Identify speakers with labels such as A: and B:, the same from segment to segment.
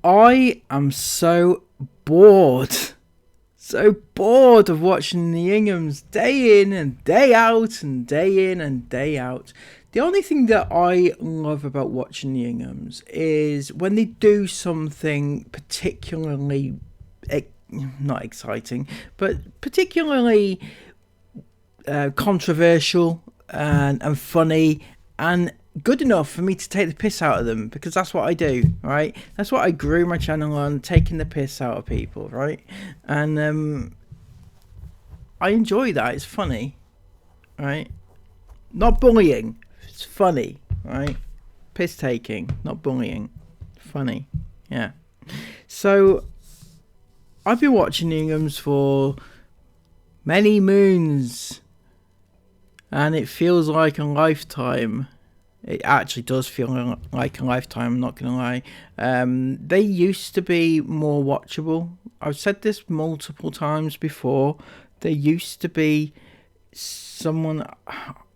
A: I am so bored. So bored of watching the Inghams day in and day out and day in and day out. The only thing that I love about watching the Inghams is when they do something particularly, not exciting, but particularly controversial and funny and good enough for me to take the piss out of them, because that's what I do, right? That's what I grew my channel on, taking the piss out of people, right? And I enjoy that. It's funny, right? Not bullying. It's funny, right? Piss taking, not bullying. Funny, yeah. So I've been watching Inghams for many moons, and it feels like a lifetime. It actually does feel like a lifetime, I'm not going to lie. They used to be more watchable. I've said this multiple times before. They used to be someone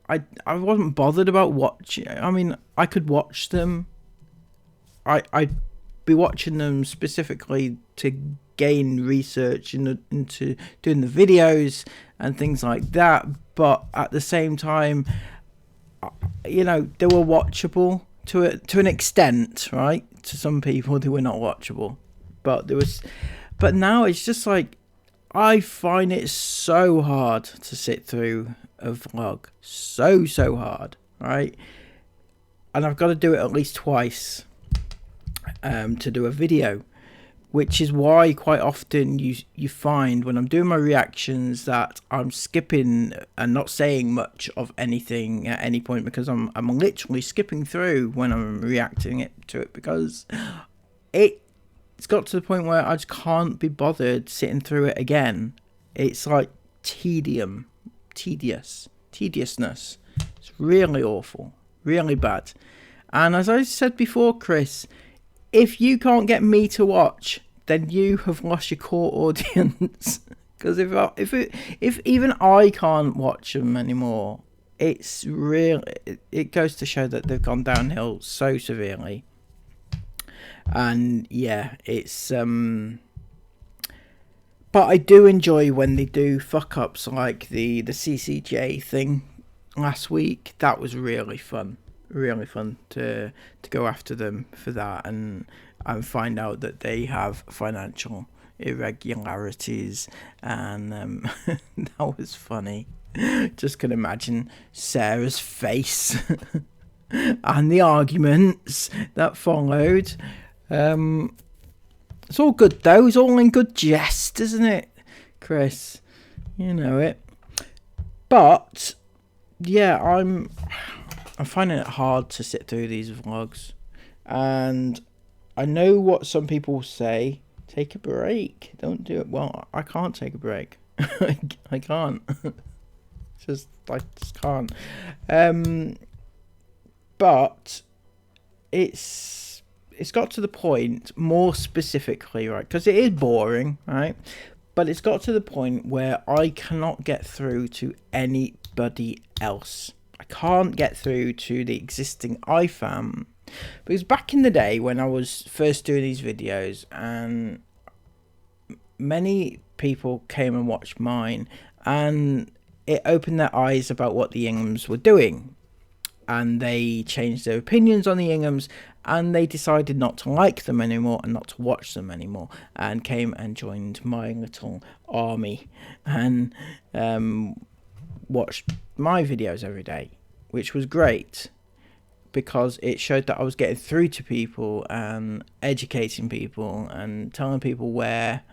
A: I wasn't bothered about watching. I mean, I could watch them. I'd be watching them specifically to gain research into doing the videos and things like that. But at the same time, you know, they were watchable to an extent, right? To some people, they were not watchable, but now it's just like, I find it so hard to sit through a vlog, so hard, right? And I've got to do it at least twice to do a video, which is why quite often you find when I'm doing my reactions that I'm skipping and not saying much of anything at any point, because I'm literally skipping through when I'm reacting to it, because it's got to the point where I just can't be bothered sitting through it again. It's like tediousness. It's really awful, really bad. And as I said before, Chris, if you can't get me to watch, then you have lost your core audience. Because if even I can't watch them anymore, it's real. It goes to show that they've gone downhill so severely. And yeah, it's but I do enjoy when they do fuck ups like the CCJ thing last week. That was really fun. Really fun to go after them for that and find out that they have financial irregularities, and that was funny. Just can imagine Sarah's face and the arguments that followed. It's all good though. It's all in good jest, isn't it, Chris? You know it. But yeah, I'm finding it hard to sit through these vlogs, and I know what some people say: take a break, don't do it. Well, I can't take a break. I can't. I just can't. But it's got to the point, more specifically, right? Because it is boring, right? But it's got to the point where I cannot get through to anybody else. I can't get through to the existing iFam, because back in the day when I was first doing these videos, and many people came and watched mine, and it opened their eyes about what the Inghams were doing, and they changed their opinions on the Inghams, and they decided not to like them anymore and not to watch them anymore, and came and joined my little army and watched my videos every day, which was great because it showed that I was getting through to people and educating people and telling people why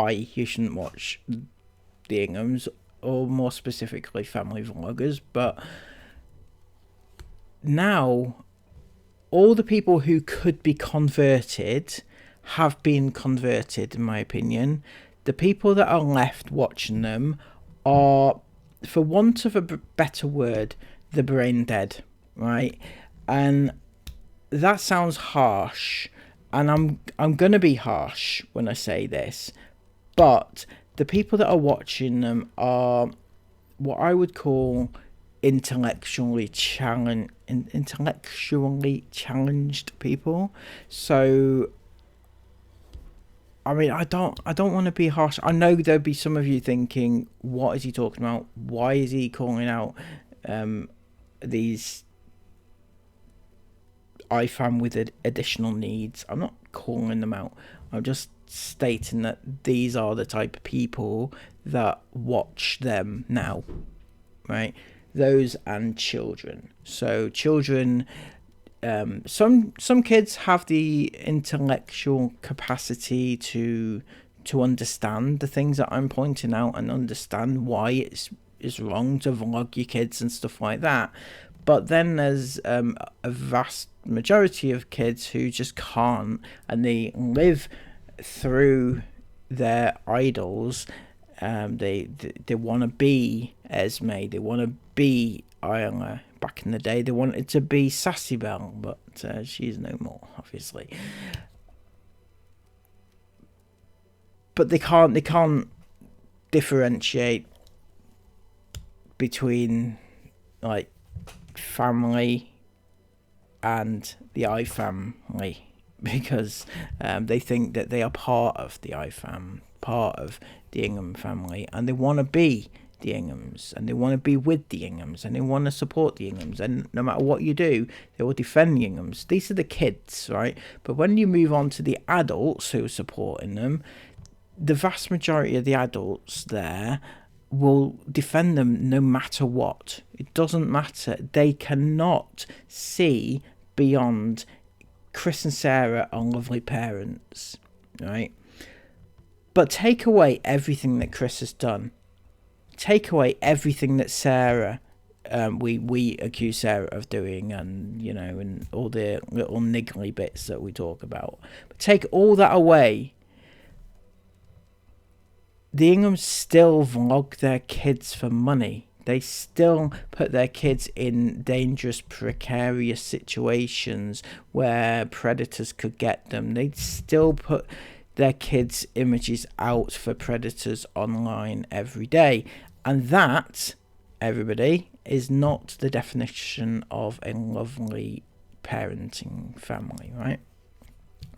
A: you shouldn't watch the Inghams, or more specifically family vloggers. But now all the people who could be converted have been converted, in my opinion. The people that are left watching them are, for want of a better word, the brain dead, right? And that sounds harsh, and I'm gonna be harsh when I say this, but the people that are watching them are what I would call intellectually challenged people. So I mean, I don't want to be harsh. I know there'll be some of you thinking, what is he talking about? Why is he calling out these IFAM with additional needs? I'm not calling them out. I'm just stating that these are the type of people that watch them now, right? Those and children. So children, some kids have the intellectual capacity to understand the things that I'm pointing out and understand why it's wrong to vlog your kids and stuff like that. But then there's a vast majority of kids who just can't, and they live through their idols. They want to be Esme. They want to be Isla. Back in the day, they wanted to be Sassy Belle, but she's no more, obviously. But they can't differentiate between like family and the iFamily, because they think that they are part of the iFam, part of the Ingham family, and they want to be the Inghams, and they want to be with the Inghams, and they want to support the Inghams, and no matter what you do, they will defend the Inghams. These are the kids, right? But when you move on to the adults who are supporting them, the vast majority of the adults there will defend them no matter what. It doesn't matter. They cannot see beyond Chris and Sarah are lovely parents, right? But take away everything that Chris has done. Take away everything that Sarah, we accuse Sarah of doing, and and all the little niggly bits that we talk about. But take all that away. The Inghams still vlog their kids for money. They still put their kids in dangerous, precarious situations where predators could get them. They still put their kids' images out for predators online every day. And that, everybody, is not the definition of a lovely parenting family, right?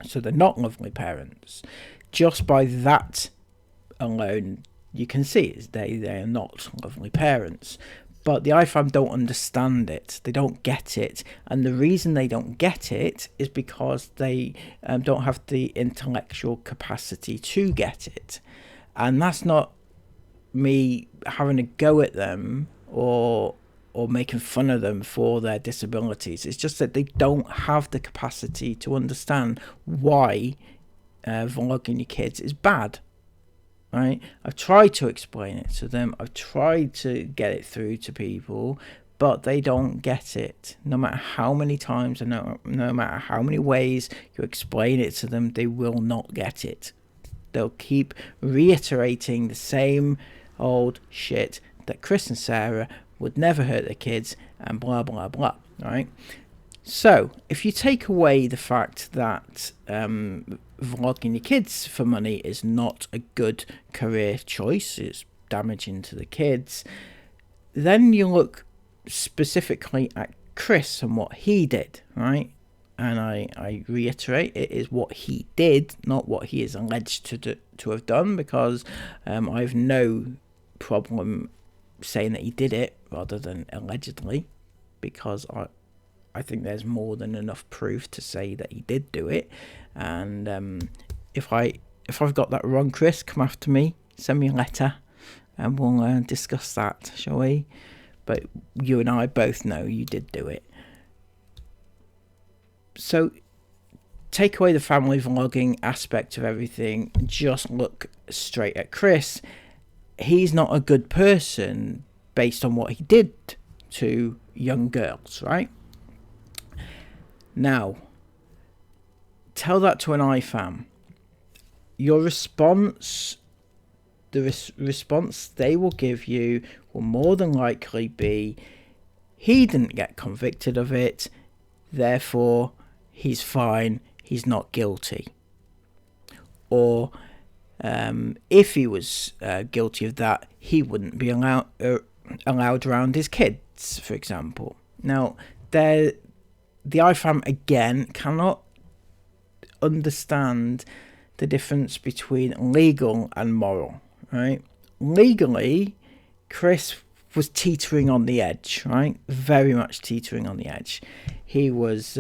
A: So they're not lovely parents. Just by that alone, you can see they are not lovely parents. But the IFAM don't understand it. They don't get it. And the reason they don't get it is because they don't have the intellectual capacity to get it. And that's not me having a go at them or making fun of them for their disabilities. It's just that they don't have the capacity to understand why vlogging your kids is bad. Right? I've tried to explain it to them. I've tried to get it through to people, but they don't get it. No matter how many times and no matter how many ways you explain it to them, they will not get it. They'll keep reiterating the same old shit that Chris and Sarah would never hurt their kids and blah blah blah, right? So if you take away the fact that vlogging your kids for money is not a good career choice, it's damaging to the kids, then you look specifically at Chris and what he did, right? And I reiterate, it is what he did, not what he is alleged to have done, because I have no problem saying that he did it rather than allegedly, because I think there's more than enough proof to say that he did do it. And if I've got that wrong, Chris, come after me, send me a letter, and we'll discuss that, shall we? But you and I both know you did do it. So take away the family vlogging aspect of everything, just look straight at Chris. He's not a good person based on what he did to young girls, right? Now, tell that to an IFAM. Your response, the response they will give you will more than likely be, he didn't get convicted of it, therefore he's fine, he's not guilty. Or if he was guilty of that, he wouldn't be allowed around his kids, for example. Now, the IFAM, again, cannot understand the difference between legal and moral, right? Legally, Chris was teetering on the edge, right? Very much teetering on the edge. He was,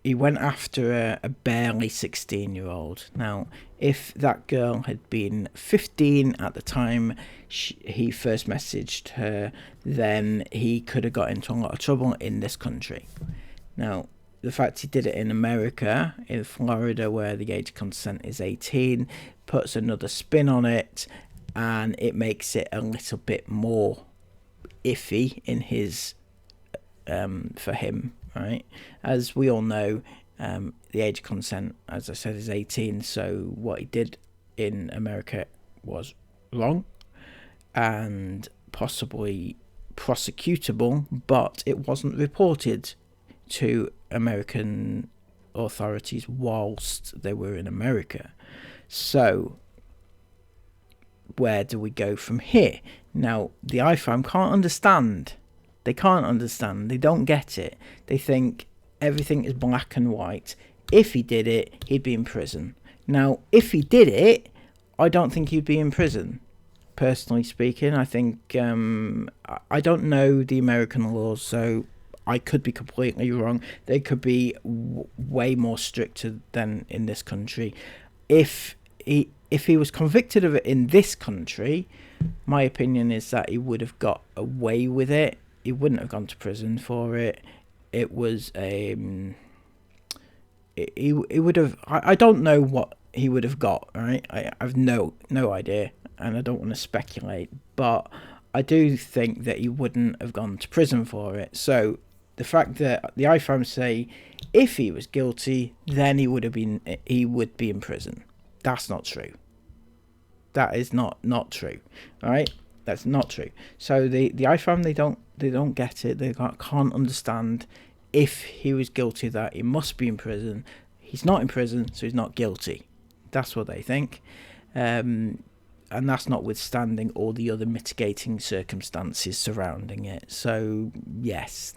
A: he went after a barely 16-year-old. Now, if that girl had been 15 at the time he first messaged her, then he could have got into a lot of trouble in this country. Now, the fact he did it in America, in Florida, where the age of consent is 18, puts another spin on it, and it makes it a little bit more iffy in his, for him, right? As we all know, the age of consent, as I said, is 18, so what he did in America was wrong and possibly prosecutable, but it wasn't reported to American authorities whilst they were in America. So where do we go from here? Now, the IFAM can't understand. They can't understand. They don't get it. They think everything is black and white. If he did it, he'd be in prison. Now, if he did it, I don't think he'd be in prison. Personally speaking, I think, I don't know the American laws, so I could be completely wrong. They could be way more stricter than in this country. If he was convicted of it in this country, my opinion is that he would have got away with it. He wouldn't have gone to prison for it. It was he would have. I don't know what he would have got. Right, I have no idea, and I don't want to speculate. But I do think that he wouldn't have gone to prison for it. So the fact that the IFAM say if he was guilty, then he would be in prison. That's not true. That is not true. All right, that's not true. So the IFAM, they don't get it. They can't understand. If he was guilty, that he must be in prison. He's not in prison, so he's not guilty. That's what they think, and that's notwithstanding all the other mitigating circumstances surrounding it. So yes,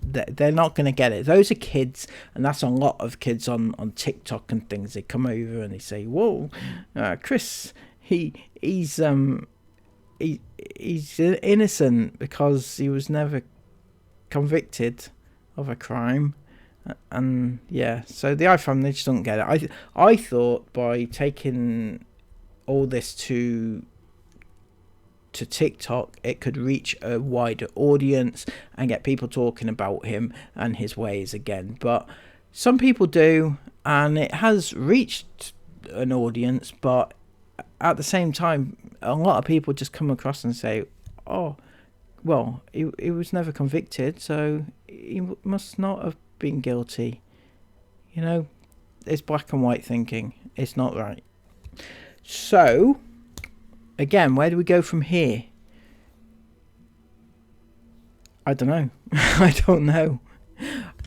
A: they're not going to get it. Those are kids, and that's a lot of kids on TikTok and things. They come over and they say, "Whoa, Chris, he's innocent because he was never convicted of a crime." And yeah, so the IFAM, they just don't get it. I thought by taking all this to TikTok, it could reach a wider audience and get people talking about him and his ways again. But some people do, and it has reached an audience, but at the same time, a lot of people just come across and say, "Oh, well, he was never convicted, so he must not have been guilty." You know, it's black and white thinking. It's not right. So, again, where do we go from here? I don't know. I don't know.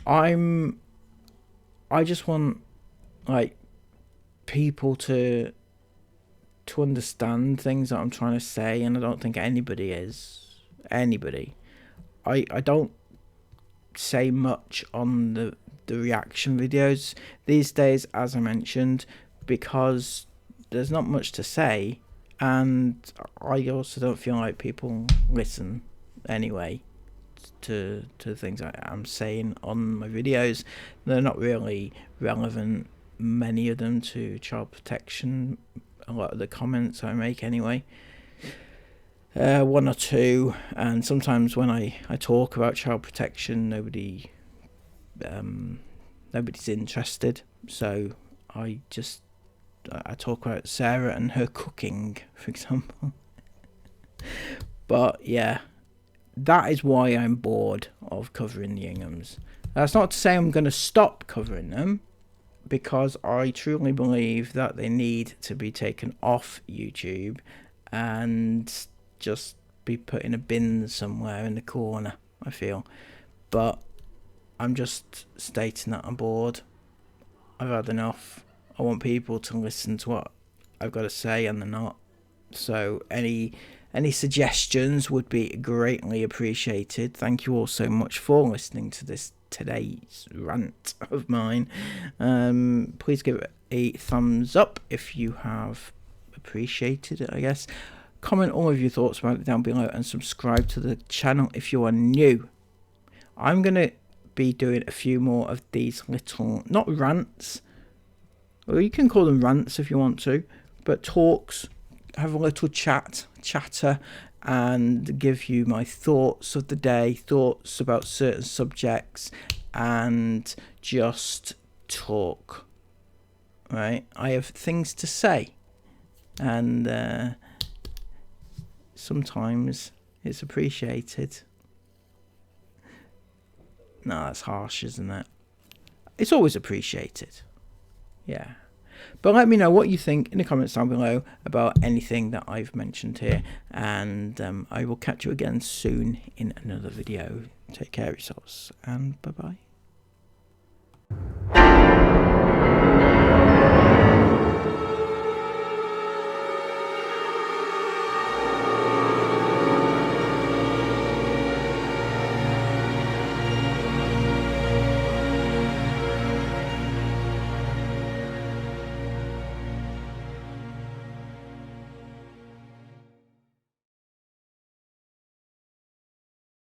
A: I just want, like, people to understand things that I'm trying to say, and I don't think anybody is. Anybody. I don't say much on the reaction videos these days, as I mentioned, because there's not much to say, and I also don't feel like people listen anyway to things I'm saying on my videos. They're not really relevant, many of them, to child protection. A lot of the comments I make anyway, one or two, and sometimes when I talk about child protection, nobody's interested. So I talk about Sarah and her cooking, for example. But yeah, that is why I'm bored of covering the Inghams. That's not to say I'm going to stop covering them, because I truly believe that they need to be taken off YouTube and just be put in a bin somewhere in the corner, I feel. But I'm just stating that I'm bored. I've had enough. I want people to listen to what I've got to say, and they're not. So any suggestions would be greatly appreciated. Thank you all so much for listening to today's rant of mine. Please give a thumbs up if you have appreciated it, I guess. Comment all of your thoughts about it down below, and subscribe to the channel if you are new. I'm going to be doing a few more of these little, not rants, or you can call them rants if you want to, but talks, have a little chatter, and give you my thoughts of the day, thoughts about certain subjects, and just talk. Right? I have things to say, and sometimes it's appreciated. No, that's harsh, isn't it? It's always appreciated. Yeah. But let me know what you think in the comments down below about anything that I've mentioned here. And I will catch you again soon in another video. Take care of yourselves, and bye-bye.